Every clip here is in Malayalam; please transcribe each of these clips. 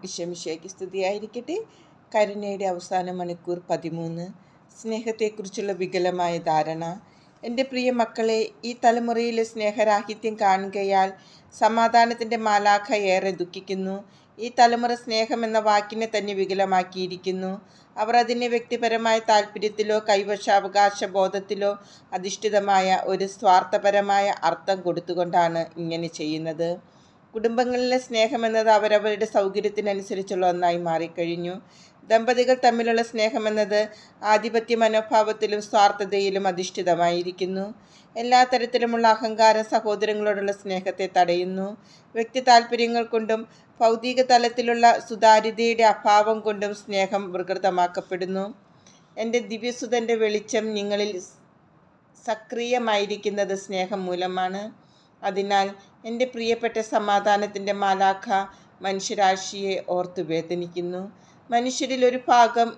ഈശോമിശിഹായ്ക്ക് സ്തുതിയായിരിക്കട്ടെ. കരുണയുടെ അവസാന മണിക്കൂർ 13. സ്നേഹത്തെക്കുറിച്ചുള്ള വികലമായ ധാരണ. എൻ്റെ പ്രിയ മക്കളെ, ഈ തലമുറയിലെ സ്നേഹരാഹിത്യം കാണുകയാൽ സമാധാനത്തിൻ്റെ മാലാഖ ഏറെ ദുഃഖിക്കുന്നു. ഈ തലമുറ സ്നേഹമെന്ന വാക്കിനെ തന്നെ വികലമാക്കിയിരിക്കുന്നു. അവർ അതിനെ വ്യക്തിപരമായ താല്പര്യത്തിലോ കൈവശാവകാശ ബോധത്തിലോ അധിഷ്ഠിതമായ ഒരു സ്വാർത്ഥപരമായ അർത്ഥം കൊടുത്തുകൊണ്ടാണ് ഇങ്ങനെ ചെയ്യുന്നത്. കുടുംബങ്ങളിലെ സ്നേഹമെന്നത് അവരവരുടെ സൗകര്യത്തിനനുസരിച്ചുള്ള ഒന്നായി മാറിക്കഴിഞ്ഞു. ദമ്പതികൾ തമ്മിലുള്ള സ്നേഹമെന്നത് ആധിപത്യ മനോഭാവത്തിലും സ്വാർത്ഥതയിലും അധിഷ്ഠിതമായിരിക്കുന്നു. എല്ലാ തരത്തിലുമുള്ള അഹങ്കാരം സഹോദരങ്ങളോടുള്ള സ്നേഹത്തെ തടയുന്നു. വ്യക്തി താല്പര്യങ്ങൾ കൊണ്ടും ഭൗതിക തലത്തിലുള്ള സുതാര്യതയുടെ അഭാവം കൊണ്ടും സ്നേഹം വികൃതമാക്കപ്പെടുന്നു. എൻ്റെ ദിവ്യസുതൻ്റെ വെളിച്ചം നിങ്ങളിൽ സക്രിയമായിരിക്കുന്നത് സ്നേഹം മൂലമാണ്. അതിനാൽ എൻ്റെ പ്രിയപ്പെട്ട സമാധാനത്തിൻ്റെ മാലാഖ മനുഷ്യരാശിയെ ഓർത്തു വേദനിക്കുന്നു. മനുഷ്യരിൽ ഒരു ഭാഗം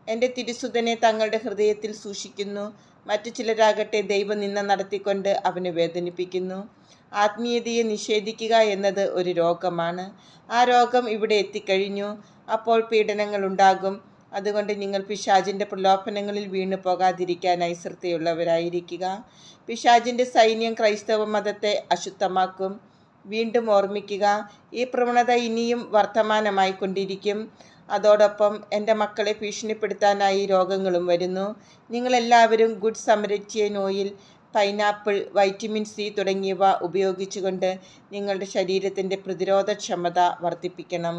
എൻ്റെ തിരുസുതനെ തങ്ങളുടെ ഹൃദയത്തിൽ സൂക്ഷിക്കുന്നു. മറ്റു ചിലരാകട്ടെ ദൈവനിന്ദ നടത്തിക്കൊണ്ട് അവനെ വേദനിപ്പിക്കുന്നു. ആത്മീയതയെ നിഷേധിക്കുക എന്നത് ഒരു രോഗമാണ്. ആ രോഗം ഇവിടെ എത്തിക്കഴിഞ്ഞു. അപ്പോൾ പീഡനങ്ങൾ ഉണ്ടാകും. അതുകൊണ്ട് നിങ്ങൾ പിശാചിൻ്റെ പ്രലോഭനങ്ങളിൽ വീണു പോകാതിരിക്കാനായി ശ്രദ്ധയുള്ളവരായിരിക്കുക. പിശാചിൻ്റെ സൈന്യം ക്രൈസ്തവ മതത്തെ അശുദ്ധമാക്കും. വീണ്ടും ഓർമ്മിക്കുക, ഈ പ്രവണത ഇനിയും വർത്തമാനമായി കൊണ്ടിരിക്കും. അതോടൊപ്പം എൻ്റെ മക്കളെ ഭീഷണിപ്പെടുത്താനായി രോഗങ്ങളും വരുന്നു. നിങ്ങളെല്ലാവരും good Samaritan oil, pineapple, vitamin C തുടങ്ങിയവ ഉപയോഗിച്ചുകൊണ്ട് നിങ്ങളുടെ ശരീരത്തിൻ്റെ പ്രതിരോധക്ഷമത വർദ്ധിപ്പിക്കണം.